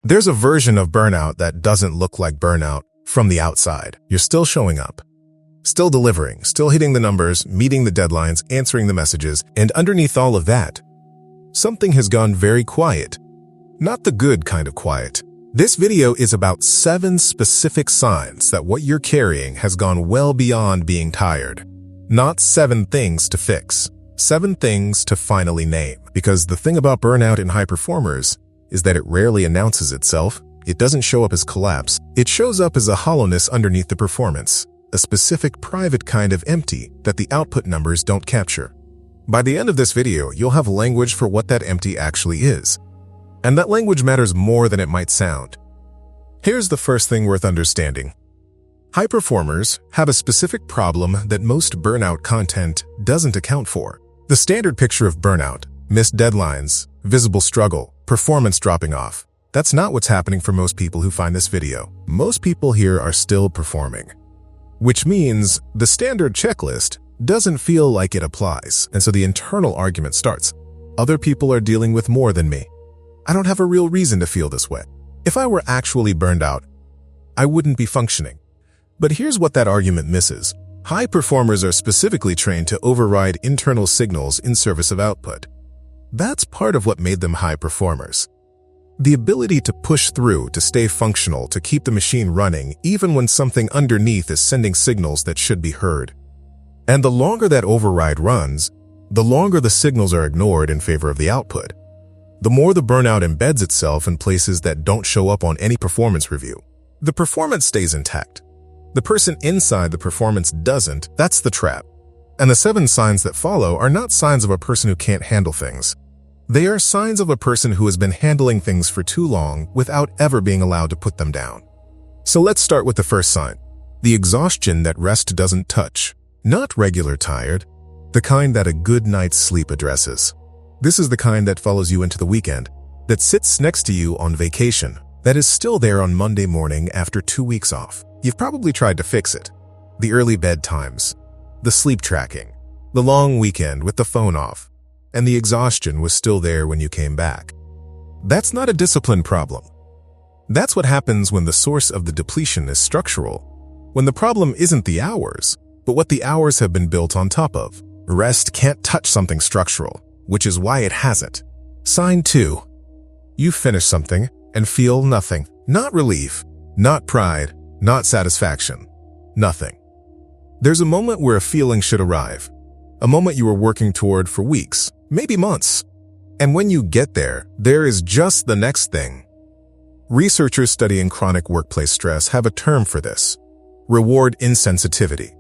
There's a version of burnout that doesn't look like burnout from the outside. You're still showing up, still delivering, still hitting the numbers, meeting the deadlines, answering the messages, and underneath all of that, something has gone very quiet. Not the good kind of quiet. This video is about 7 specific signs that what you're carrying has gone well beyond being tired. Not 7 things to fix, 7 things to finally name. Because the thing about burnout in high performers is that it rarely announces itself. It doesn't show up as collapse. It shows up as a hollowness underneath the performance, a specific private kind of empty that the output numbers don't capture. By the end of this video, you'll have language for what that empty actually is. And that language matters more than it might sound. Here's the first thing worth understanding. High performers have a specific problem that most burnout content doesn't account for. The standard picture of burnout, missed deadlines, visible struggle, performance dropping off. That's not what's happening for most people who find this video. Most people here are still performing. Which means the standard checklist doesn't feel like it applies, and so the internal argument starts. Other people are dealing with more than me. I don't have a real reason to feel this way. If I were actually burned out, I wouldn't be functioning. But here's what that argument misses. High performers are specifically trained to override internal signals in service of output. That's part of what made them high performers. The ability to push through, to stay functional, to keep the machine running, even when something underneath is sending signals that should be heard. And the longer that override runs, the longer the signals are ignored in favor of the output. The more the burnout embeds itself in places that don't show up on any performance review. The performance stays intact. The person inside the performance doesn't. That's the trap. And the 7 signs that follow are not signs of a person who can't handle things. They are signs of a person who has been handling things for too long without ever being allowed to put them down. So let's start with the first sign. The exhaustion that rest doesn't touch. Not regular tired, the kind that a good night's sleep addresses. This is the kind that follows you into the weekend, that sits next to you on vacation, that is still there on Monday morning after 2 weeks off. You've probably tried to fix it. The early bedtimes, the sleep tracking, the long weekend with the phone off, and the exhaustion was still there when you came back. That's not a discipline problem. That's what happens when the source of the depletion is structural, when the problem isn't the hours, but what the hours have been built on top of. Rest can't touch something structural, which is why it hasn't. Sign 2. You finish something and feel nothing. Not relief, not pride, not satisfaction. Nothing. There's a moment where a feeling should arrive. A moment you were working toward for weeks, maybe months. And when you get there, there is just the next thing. Researchers studying chronic workplace stress have a term for this: reward insensitivity.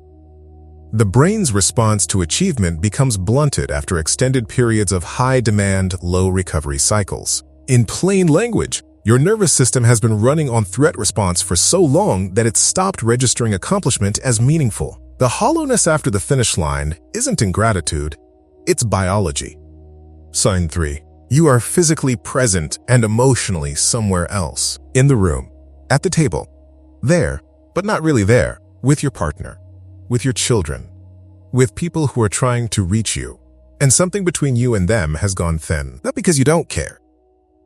The brain's response to achievement becomes blunted after extended periods of high-demand, low-recovery cycles. In plain language, your nervous system has been running on threat response for so long that it's stopped registering accomplishment as meaningful. The hollowness after the finish line isn't ingratitude, it's biology. Sign 3. You are physically present and emotionally somewhere else. In the room, at the table, there, but not really there, with your partner, with your children, with people who are trying to reach you. And something between you and them has gone thin. Not because you don't care,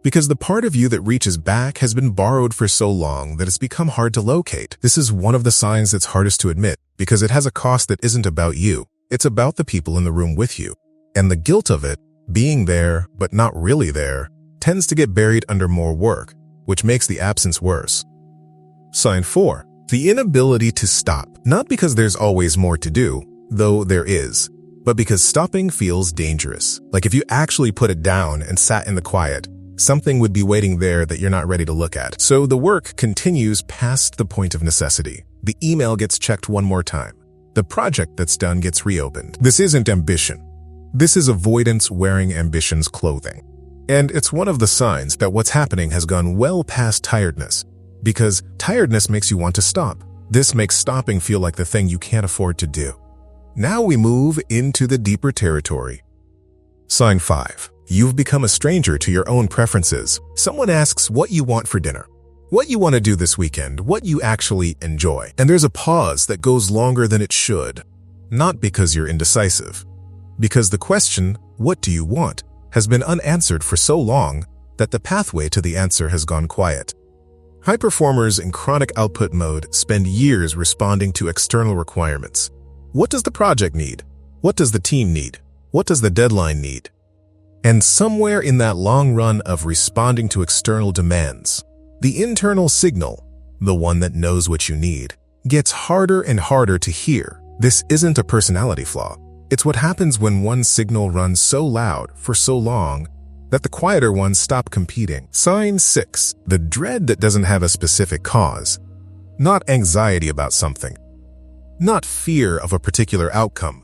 because the part of you that reaches back has been borrowed for so long that it's become hard to locate. This is one of the signs that's hardest to admit, because it has a cost that isn't about you. It's about the people in the room with you. And the guilt of it, being there but not really there, tends to get buried under more work, which makes the absence worse. Sign 4. The inability to stop. Not because there's always more to do, though there is, but because stopping feels dangerous. Like if you actually put it down and sat in the quiet, something would be waiting there that you're not ready to look at. So the work continues past the point of necessity. The email gets checked one more time. The project that's done gets reopened. This isn't ambition. This is avoidance wearing ambition's clothing. And it's one of the signs that what's happening has gone well past tiredness, because tiredness makes you want to stop. This makes stopping feel like the thing you can't afford to do. Now we move into the deeper territory. Sign 5. You've become a stranger to your own preferences. Someone asks what you want for dinner, what you want to do this weekend, what you actually enjoy. And there's a pause that goes longer than it should. Not because you're indecisive, because the question, what do you want, has been unanswered for so long that the pathway to the answer has gone quiet. High performers in chronic output mode spend years responding to external requirements. What does the project need? What does the team need? What does the deadline need? And somewhere in that long run of responding to external demands, the internal signal, the one that knows what you need, gets harder and harder to hear. This isn't a personality flaw. It's what happens when one signal runs so loud for so long that the quieter ones stop competing. Sign 6. The dread that doesn't have a specific cause. Not anxiety about something. Not fear of a particular outcome.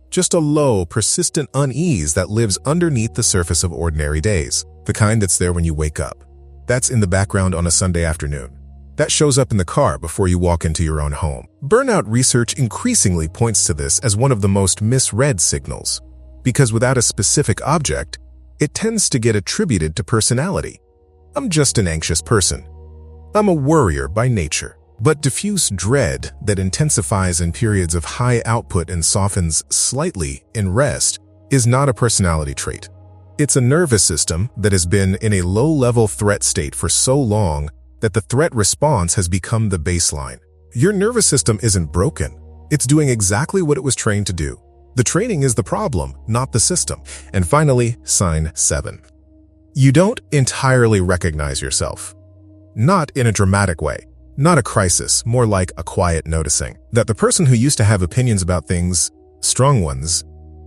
Just a low, persistent unease that lives underneath the surface of ordinary days. The kind that's there when you wake up. That's in the background on a Sunday afternoon. That shows up in the car before you walk into your own home. Burnout research increasingly points to this as one of the most misread signals, because without a specific object, it tends to get attributed to personality. I'm just an anxious person. I'm a worrier by nature. But diffuse dread that intensifies in periods of high output and softens slightly in rest is not a personality trait. It's a nervous system that has been in a low-level threat state for so long that the threat response has become the baseline. Your nervous system isn't broken. It's doing exactly what it was trained to do. The training is the problem, not the system. And finally, sign 7. You don't entirely recognize yourself. Not in a dramatic way. Not a crisis, more like a quiet noticing. That the person who used to have opinions about things, strong ones,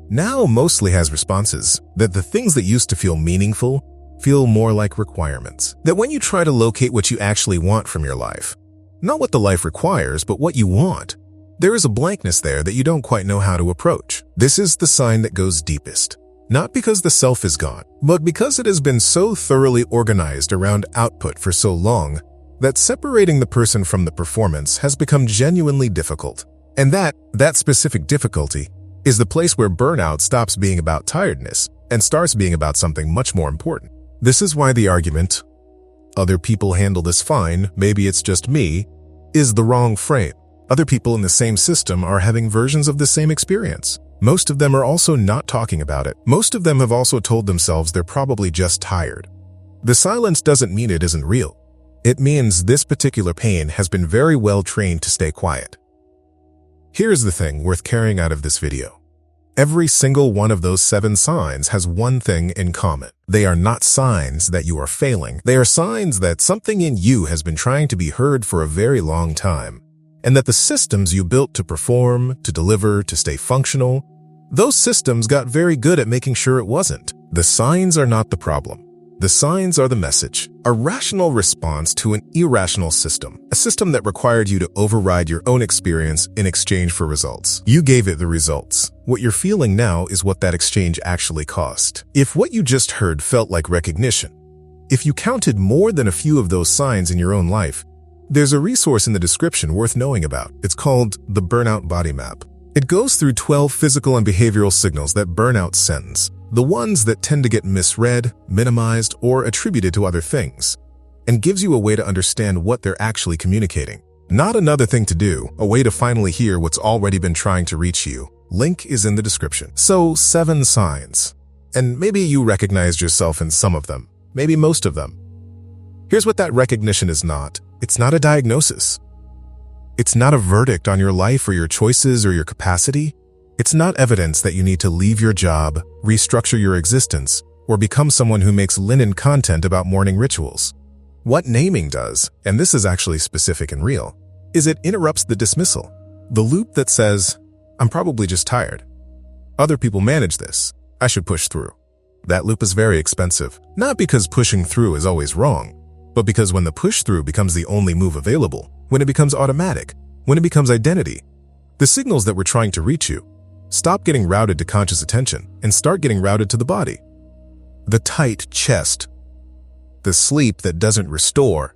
now mostly has responses. That the things that used to feel meaningful feel more like requirements. That when you try to locate what you actually want from your life, not what the life requires, but what you want, there is a blankness there that you don't quite know how to approach. This is the sign that goes deepest. Not because the self is gone, but because it has been so thoroughly organized around output for so long that separating the person from the performance has become genuinely difficult. And that specific difficulty is the place where burnout stops being about tiredness and starts being about something much more important. This is why the argument, other people handle this fine, maybe it's just me, is the wrong frame. Other people in the same system are having versions of the same experience. Most of them are also not talking about it. Most of them have also told themselves they're probably just tired. The silence doesn't mean it isn't real. It means this particular pain has been very well trained to stay quiet. Here's the thing worth carrying out of this video. Every single one of those 7 signs has one thing in common. They are not signs that you are failing. They are signs that something in you has been trying to be heard for a very long time, and that the systems you built to perform, to deliver, to stay functional, those systems got very good at making sure it wasn't. The signs are not the problem. The signs are the message, a rational response to an irrational system, a system that required you to override your own experience in exchange for results. You gave it the results. What you're feeling now is what that exchange actually cost. If what you just heard felt like recognition, if you counted more than a few of those signs in your own life, there's a resource in the description worth knowing about. It's called the Burnout Body Map. It goes through 12 physical and behavioral signals that burnout sends. The ones that tend to get misread, minimized, or attributed to other things, and gives you a way to understand what they're actually communicating. Not another thing to do, a way to finally hear what's already been trying to reach you. Link is in the description. So 7 signs. And maybe you recognized yourself in some of them, maybe most of them. Here's what that recognition is not. It's not a diagnosis. It's not a verdict on your life or your choices or your capacity. It's not evidence that you need to leave your job, restructure your existence, or become someone who makes linen content about morning rituals. What naming does, and this is actually specific and real, is it interrupts the dismissal. The loop that says, I'm probably just tired. Other people manage this. I should push through. That loop is very expensive, not because pushing through is always wrong, but because when the push through becomes the only move available, when it becomes automatic, when it becomes identity, the signals that were trying to reach you stop getting routed to conscious attention and start getting routed to the body. The tight chest, the sleep that doesn't restore,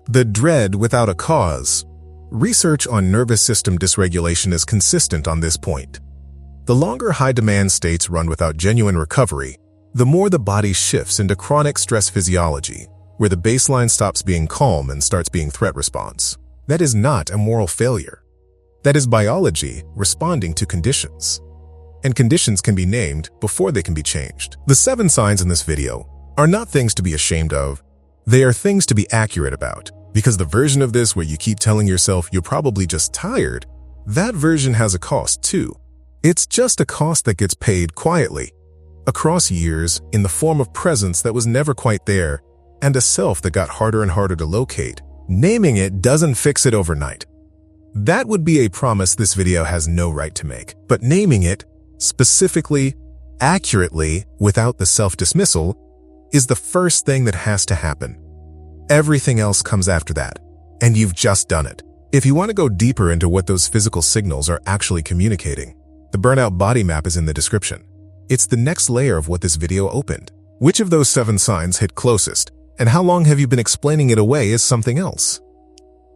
the dread without a cause. Research on nervous system dysregulation is consistent on this point. The longer high-demand states run without genuine recovery, the more the body shifts into chronic stress physiology, where the baseline stops being calm and starts being threat response. That is not a moral failure. That is biology responding to conditions. And conditions can be named before they can be changed. The 7 signs in this video are not things to be ashamed of. They are things to be accurate about. Because the version of this where you keep telling yourself you're probably just tired, that version has a cost too. It's just a cost that gets paid quietly, across years, in the form of presence that was never quite there, and a self that got harder and harder to locate. Naming it doesn't fix it overnight. That would be a promise this video has no right to make. But naming it, specifically, accurately, without the self-dismissal, is the first thing that has to happen. Everything else comes after that, and you've just done it. If you want to go deeper into what those physical signals are actually communicating, the burnout body map is in the description. It's the next layer of what this video opened. Which of those 7 signs hit closest, and how long have you been explaining it away as something else?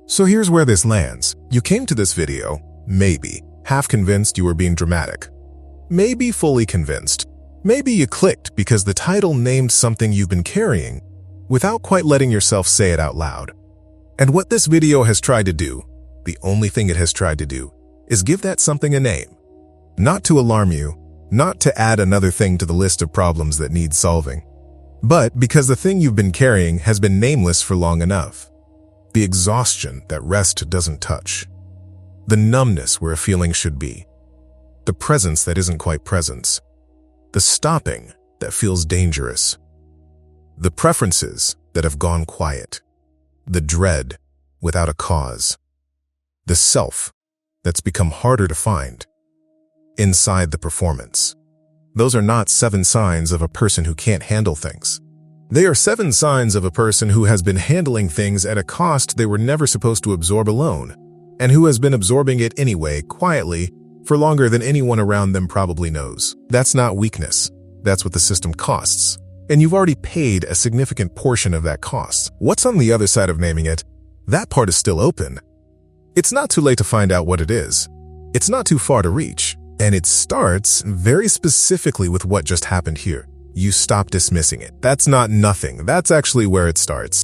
So here's where this lands. You came to this video, maybe, half convinced you were being dramatic. Maybe fully convinced. Maybe you clicked because the title named something you've been carrying, without quite letting yourself say it out loud. And what this video has tried to do, the only thing it has tried to do, is give that something a name. Not to alarm you, not to add another thing to the list of problems that need solving, but because the thing you've been carrying has been nameless for long enough. The exhaustion that rest doesn't touch. The numbness where a feeling should be. The presence that isn't quite presence. The stopping that feels dangerous. The preferences that have gone quiet. The dread without a cause. The self that's become harder to find. Inside the performance. Those are not 7 signs of a person who can't handle things. They are 7 signs of a person who has been handling things at a cost they were never supposed to absorb alone, and who has been absorbing it anyway, quietly, for longer than anyone around them probably knows. That's not weakness. That's what the system costs. And you've already paid a significant portion of that cost. What's on the other side of naming it? That part is still open. It's not too late to find out what it is. It's not too far to reach. And it starts very specifically with what just happened here. You stop dismissing it. That's not nothing. That's actually where it starts.